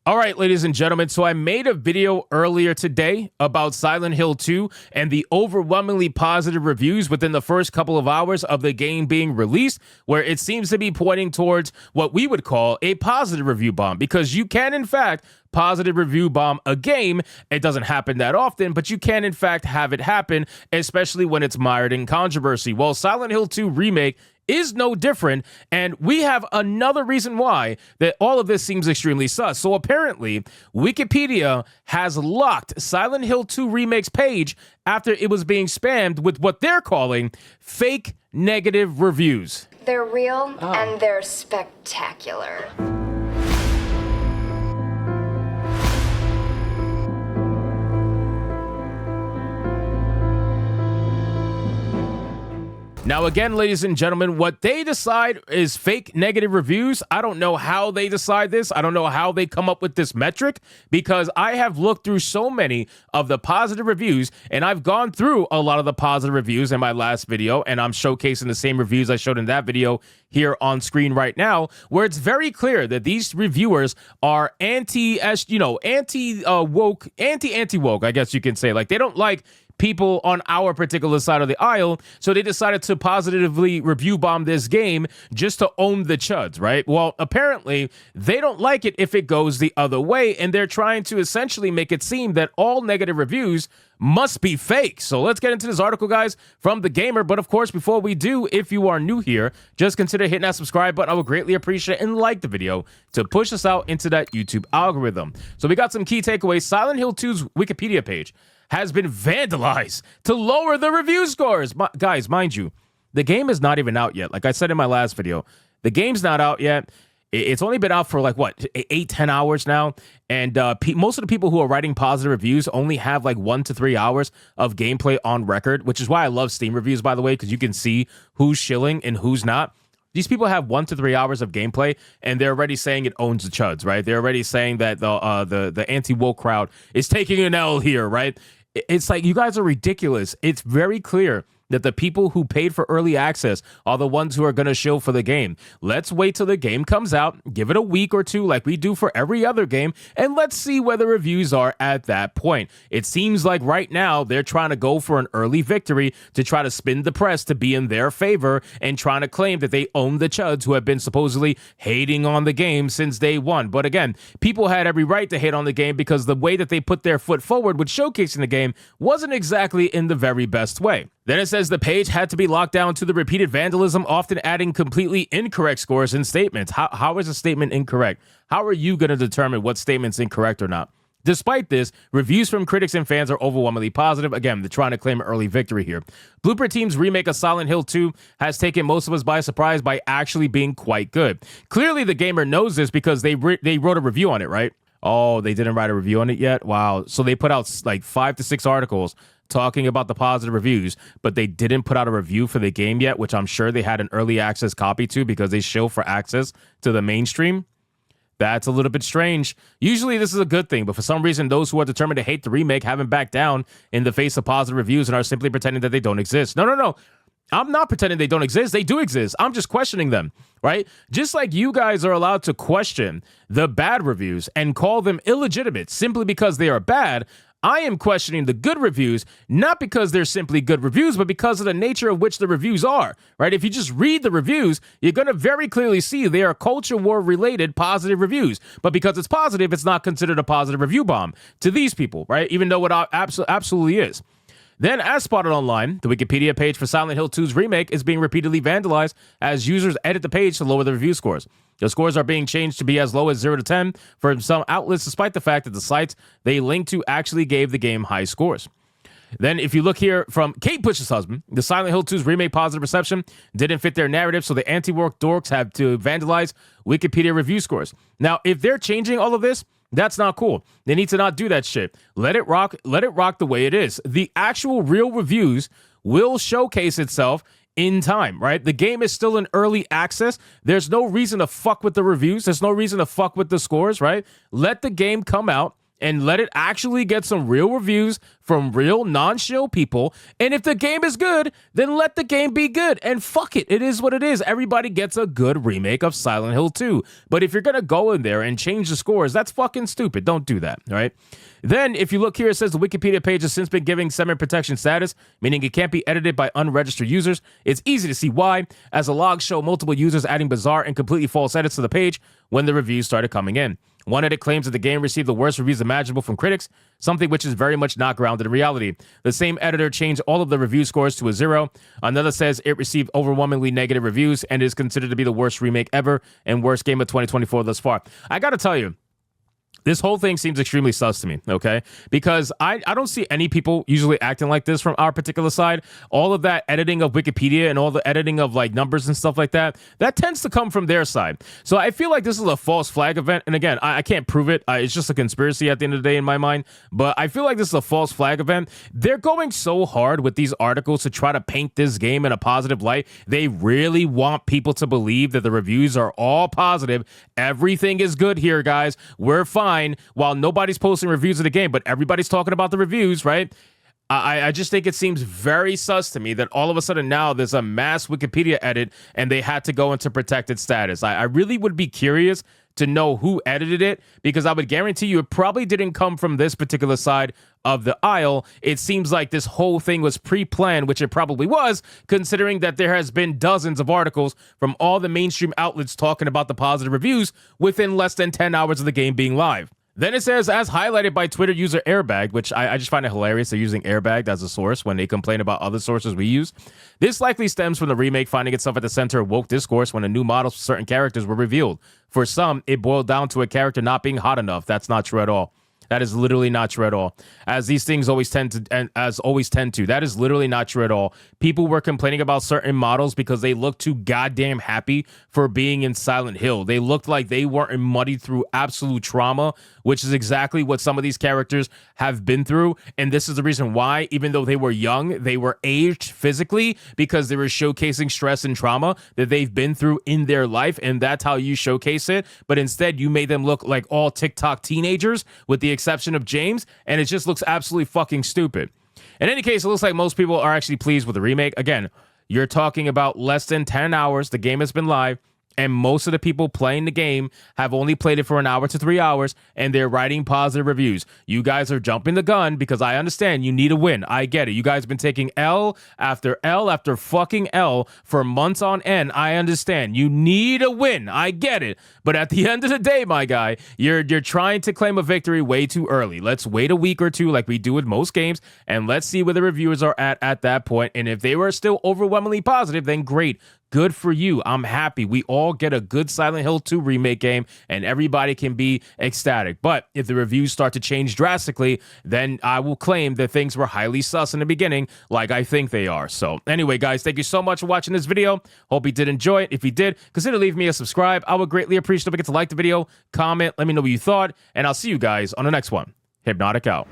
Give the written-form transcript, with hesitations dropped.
All right, ladies and gentlemen, so I made a video earlier today about Silent Hill 2 and the overwhelmingly positive reviews within the first couple of hours of the game being released, where it seems to be pointing towards what we would call a positive review bomb, because you can, in fact, positive review bomb a game. It doesn't happen that often, but you can, in fact, have it happen, especially when it's mired in controversy. Well, Silent Hill 2 Remake is no different, and we have another reason why that all of this seems extremely sus. So apparently, Wikipedia has locked Silent Hill 2 Remake's page after it was being spammed with what they're calling fake negative reviews. They're real and they're spectacular. Now, again, ladies and gentlemen, what they decide is fake negative reviews. I don't know how they decide this. I don't know how they come up with this metric, because I have looked through so many of the positive reviews, and I've gone through a lot of the positive reviews in my last video, and I'm showcasing the same reviews I showed in that video here on screen right now, where it's very clear that these reviewers are anti-woke, I guess you can say. Like, they don't like people on our particular side of the aisle, so they decided to positively review bomb this game just to own the chuds, right? Well, apparently, they don't like it if it goes the other way, and they're trying to essentially make it seem that all negative reviews must be fake. So let's get into this article, guys, from The Gamer. But of course, before we do, if you are new here, just consider hitting that subscribe button. I would greatly appreciate it, and like the video to push us out into that YouTube algorithm. So we got some key takeaways. Silent Hill 2's Wikipedia page has been vandalized to lower the review scores. Guys, mind you, the game is not even out yet. Like I said in my last video, the game's not out yet. It's only been out for like, what, 8-10 hours now. And most of the people who are writing positive reviews only have like 1 to 3 hours of gameplay on record, which is why I love Steam reviews, by the way, because you can see who's shilling and who's not. These people have 1 to 3 hours of gameplay, and they're already saying it owns the chuds, right? They're already saying that the anti-woke crowd is taking an L here, right? It's like, you guys are ridiculous. It's very clear that the people who paid for early access are the ones who are going to shill for the game. Let's wait till the game comes out, give it a week or two like we do for every other game, and let's see where the reviews are at that point. It seems like right now they're trying to go for an early victory to try to spin the press to be in their favor and trying to claim that they own the chuds who have been supposedly hating on the game since day one. But again, people had every right to hate on the game because the way that they put their foot forward with showcasing the game wasn't exactly in the very best way. Then it says the page had to be locked down to the repeated vandalism, often adding completely incorrect scores and statements. How is a statement incorrect? How are you going to determine what statement's incorrect or not? Despite this, reviews from critics and fans are overwhelmingly positive. Again, they're trying to claim an early victory here. Blooper Team's remake of Silent Hill 2 has taken most of us by surprise by actually being quite good. Clearly, the gamer knows this because they wrote a review on it, right? Oh, they didn't write a review on it yet? Wow. So they put out like 5 to 6 articles talking about the positive reviews, but they didn't put out a review for the game yet, which I'm sure they had an early access copy to because they shill for access to the mainstream. That's a little bit strange. Usually this is a good thing, but for some reason, those who are determined to hate the remake haven't backed down in the face of positive reviews and are simply pretending that they don't exist. No. I'm not pretending they don't exist. They do exist. I'm just questioning them, right? Just like you guys are allowed to question the bad reviews and call them illegitimate simply because they are bad, I am questioning the good reviews, not because they're simply good reviews, but because of the nature of which the reviews are, right? If you just read the reviews, you're going to very clearly see they are culture war related positive reviews. But because it's positive, it's not considered a positive review bomb to these people, right? Even though it absolutely is. Then, as spotted online, the Wikipedia page for Silent Hill 2's remake is being repeatedly vandalized as users edit the page to lower the review scores. The scores are being changed to be as low as 0 to 10 for some outlets, despite the fact that the sites they link to actually gave the game high scores. Then, if you look here from Kate Bush's husband, the Silent Hill 2's remake positive reception didn't fit their narrative, so the anti-woke dorks have to vandalize Wikipedia review scores. Now, if they're changing all of this, that's not cool. They need to not do that shit. Let it rock the way it is. The actual real reviews will showcase itself in time, right? The game is still in early access. There's no reason to fuck with the reviews. There's no reason to fuck with the scores, right? Let the game come out. and let it actually get some real reviews from real non-shill people. And if the game is good, then let the game be good. And fuck it. It is what it is. Everybody gets a good remake of Silent Hill 2. But if you're going to go in there and change the scores, that's fucking stupid. Don't do that, all right? Then, if you look here, it says the Wikipedia page has since been given semi-protection status, meaning it can't be edited by unregistered users. It's easy to see why, as the logs show multiple users adding bizarre and completely false edits to the page when the reviews started coming in. One edit claims that the game received the worst reviews imaginable from critics, something which is very much not grounded in reality. The same editor changed all of the review scores to a 0. Another says it received overwhelmingly negative reviews and is considered to be the worst remake ever and worst game of 2024 thus far. I gotta tell you, this whole thing seems extremely sus to me, okay? Because I don't see any people usually acting like this from our particular side. All of that editing of Wikipedia and all the editing of like numbers and stuff like that, that tends to come from their side. So I feel like this is a false flag event. And again, I can't prove it. It's just a conspiracy at the end of the day in my mind. But I feel like this is a false flag event. They're going so hard with these articles to try to paint this game in a positive light. They really want people to believe that the reviews are all positive. Everything is good here, guys. We're fine. While nobody's posting reviews of the game, but everybody's talking about the reviews, right? I just think it seems very sus to me that all of a sudden now there's a mass Wikipedia edit and they had to go into protected status. I really would be curious to know who edited it, because I would guarantee you it probably didn't come from this particular side of the aisle. It seems like this whole thing was pre-planned, which it probably was, considering that there has been dozens of articles from all the mainstream outlets talking about the positive reviews within less than 10 hours of the game being live. Then it says, as highlighted by Twitter user Airbag, which I just find it hilarious. They're using Airbag as a source when they complain about other sources we use. This likely stems from the remake finding itself at the center of woke discourse when the new models for certain characters were revealed. For some, it boiled down to a character not being hot enough. That's not true at all. That is literally not true at all. As these things always tend to, and as always tend to, that is literally not true at all. People were complaining about certain models because they looked too goddamn happy for being in Silent Hill. They looked like they weren't muddied through absolute trauma, which is exactly what some of these characters have been through. And this is the reason why, even though they were young, they were aged physically because they were showcasing stress and trauma that they've been through in their life. And that's how you showcase it. But instead, you made them look like all TikTok teenagers with the exception of James, and it just looks absolutely fucking stupid. In any case, it looks like most people are actually pleased with the remake. Again, you're talking about less than 10 hours. The game has been live, and most of the people playing the game have only played it for an hour to 3 hours, and they're writing positive reviews. You guys are jumping the gun because I understand you need a win. I get it. You guys have been taking L after L after fucking L for months on end. I understand. You need a win. I get it. But at the end of the day, my guy, you're trying to claim a victory way too early. Let's wait a week or two like we do with most games, and let's see where the reviewers are at that point. And if they were still overwhelmingly positive, then great. Good for you. I'm happy. We all get a good Silent Hill 2 remake game and everybody can be ecstatic. But if the reviews start to change drastically, then I will claim that things were highly sus in the beginning, like I think they are. So anyway, guys, thank you so much for watching this video. Hope you did enjoy it. If you did, consider leaving me a subscribe. I would greatly appreciate it. Don't forget to like the video, comment, let me know what you thought, and I'll see you guys on the next one. Hypnotic out.